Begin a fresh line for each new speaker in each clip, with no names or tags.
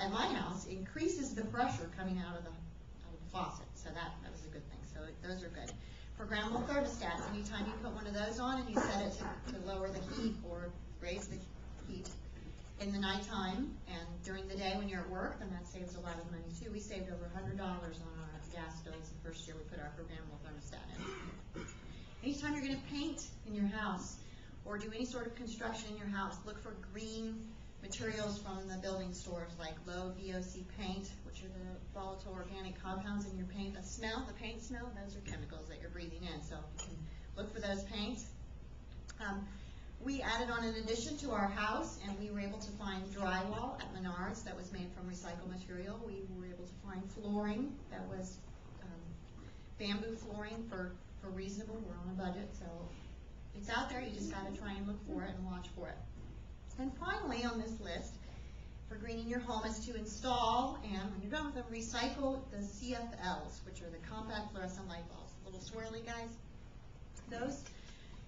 at my house, increases the pressure coming out of the faucet. So that was a good thing. So those are good. Programmable thermostats, anytime you put one of those on and you set it to lower the heat or raise the heat in the nighttime and during the day when you're at work, then that saves a lot of money too. We saved over $100 on our gas bills the first year we put our programmable thermostat in. Anytime you're going to paint in your house or do any sort of construction in your house, look for green materials from the building stores like low VOC paint, which are the volatile organic compounds in your paint. The paint smell, those are chemicals that you're breathing in, so you can look for those paints. We added on an addition to our house, and we were able to find drywall at Menards that was made from recycled material. We were able to find flooring that was bamboo flooring for reasonable. We're on a budget, so it's out there. You just got to try and look for it and watch for it. And finally on this list for greening your home is to install, and when you're done with them, recycle the CFLs, which are the compact fluorescent light bulbs, little swirly guys. Those,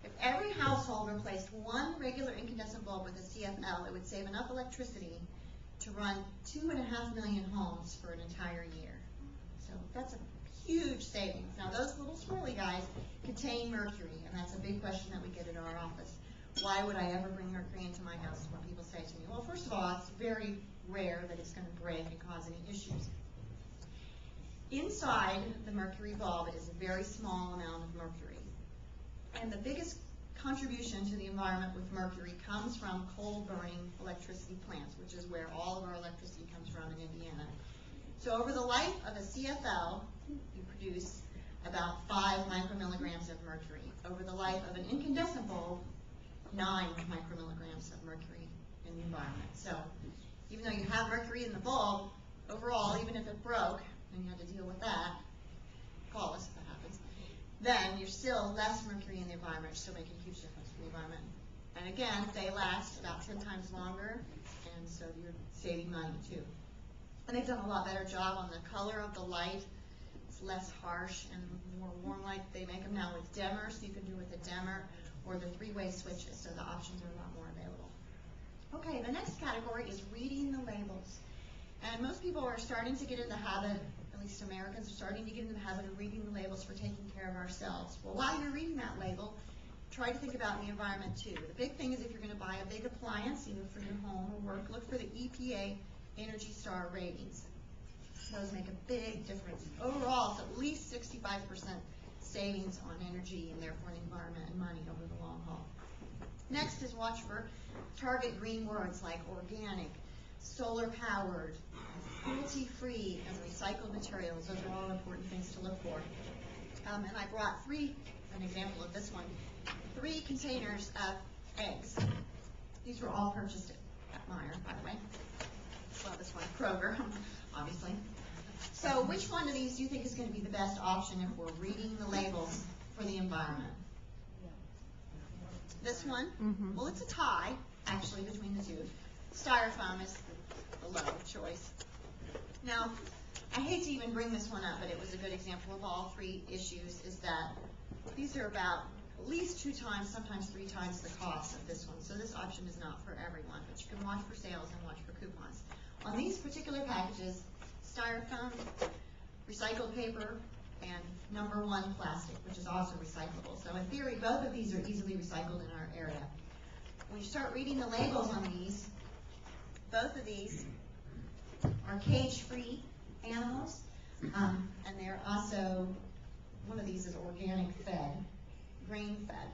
if every household replaced one regular incandescent bulb with a CFL, it would save enough electricity to run 2.5 million homes for an entire year. So that's a huge savings. Now those little swirly guys contain mercury, and that's a big question that we get in our office. Why would I ever bring mercury into my house? Is what people say to me. Well, first of all, it's very rare that it's going to break and cause any issues. Inside the mercury bulb is a very small amount of mercury. And the biggest contribution to the environment with mercury comes from coal-burning electricity plants, which is where all of our electricity comes from in Indiana. So over the life of a CFL, you produce about 5 micromilligrams of mercury. Over the life of an incandescent bulb, 9 micromilligrams of mercury in the environment. So even though you have mercury in the bulb, overall, even if it broke and you had to deal with that, call us if that happens, then you're still less mercury in the environment. You're still making a huge difference in the environment. And again, they last about 10 times longer, and so you're saving money too. And they've done a lot better job on the color of the light. It's less harsh and more warm light. They make them now with dimmer, so you can do with a dimmer or the 3-way switches, so the options are a lot more available. Okay, the next category is reading the labels. And most people are starting to get in the habit, at least Americans are starting to get in the habit of reading the labels for taking care of ourselves. Well, while you're reading that label, try to think about the environment too. The big thing is if you're going to buy a big appliance, either for your home or work, look for the EPA Energy Star ratings. Those make a big difference. Overall, it's at least 65% savings on energy and therefore the environment and money over the long haul. Next is watch for target green words like organic, solar powered, cruelty free, and recycled materials. Those are all important things to look for. And I brought an example of this one, 3 containers of eggs. These were all purchased at Meijer, by the way. Well, this one, Kroger, obviously. So which one of these do you think is going to be the best option if we're reading the labels for the environment? This one? Mm-hmm. Well, it's a tie, actually, between the two. Styrofoam is the low choice. Now, I hate to even bring this one up, but it was a good example of all 3 issues, is that these are about at least 2 times, sometimes 3 times the cost of this one. So this option is not for everyone, but you can watch for sales and watch for coupons. On these particular packages, styrofoam, recycled paper, and number 1 plastic, which is also recyclable. So in theory, both of these are easily recycled in our area. When you start reading the labels on these, both of these are cage-free animals, and they're also, one of these is organic fed, grain fed.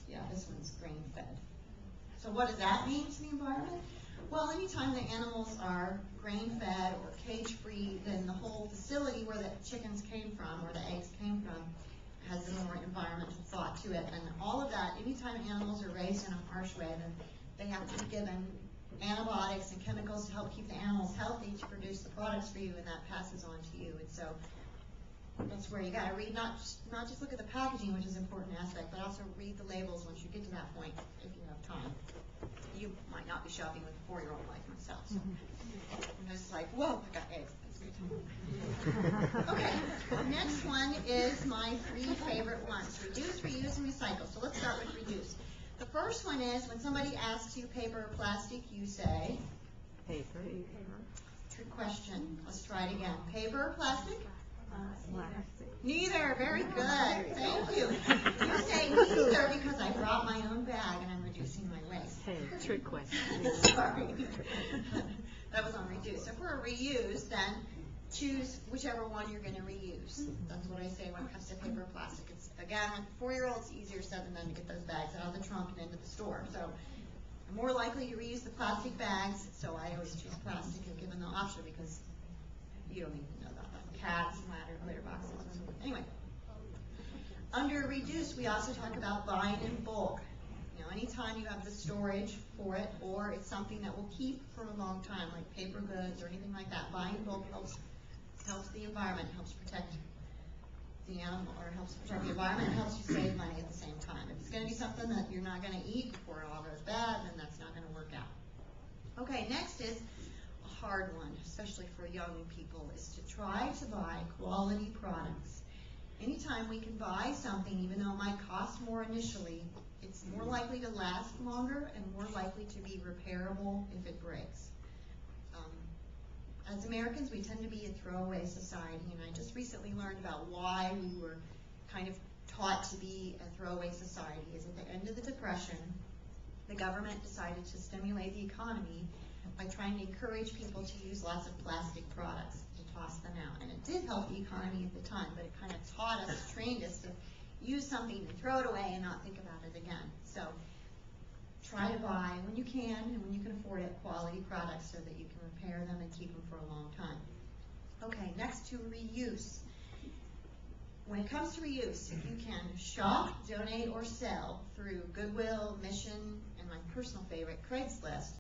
Yeah, this one's grain fed. So what does that mean to the environment? Well, anytime the animals are grain-fed or cage-free, then the whole facility where the chickens came from or the eggs came from has a more environmental thought to it. And all of that, anytime animals are raised in a harsh way, then they have to be given antibiotics and chemicals to help keep the animals healthy to produce the products for you, and that passes on to you. And so that's where you got to read, not just look at the packaging, which is an important aspect, but also read the labels once you get to that point if you have time. You might not be shopping with a 4-year-old like myself. So. And it's like, whoa, I got eggs. Okay, next one is my 3 favorite ones, reduce, reuse, and recycle. So let's start with reduce. The first one is when somebody asks you paper or plastic, you say?
Paper.
Trick question. Let's try it again. Paper or plastic?
Plastic.
Neither. Very good. Thank you. You say neither because I brought my own bag and I'm reducing my waste.
Hey, trick question.
Sorry. That was on reduce. So for a reuse, then choose whichever one you're going to reuse. That's what I say when it comes to paper or plastic. It's, again, with 4-year-olds, easier said than done to get those bags out of the trunk and into the store. So I'm more likely to reuse the plastic bags, so I always choose plastic if given the option because you don't even know about that. Cats, litter boxes. Anyway, under reduce, we also talk about buying in bulk. You know, anytime you have the storage for it, or it's something that will keep for a long time, like paper goods or anything like that, buying in bulk helps the environment, helps protect the animal, or helps protect the environment, and helps you save money at the same time. If it's going to be something that you're not going to eat before it all goes bad, then that's not going to work out. Okay, next is a hard one, especially for young people, is to try to buy quality products. Anytime we can buy something, even though it might cost more initially, it's more likely to last longer and more likely to be repairable if it breaks. As Americans, we tend to be a throwaway society, and I just recently learned about why we were kind of taught to be a throwaway society. Is at the end of the Depression, the government decided to stimulate the economy by trying to encourage people to use lots of plastic products, to toss them out. And it did help the economy at the time, but it kind of taught us, trained us to use something and throw it away and not think about it again. So try to buy, when you can and when you can afford it, quality products so that you can repair them and keep them for a long time. Okay, next to reuse. When it comes to reuse, if you can shop, donate, or sell through Goodwill, Mission, and my personal favorite, Craigslist,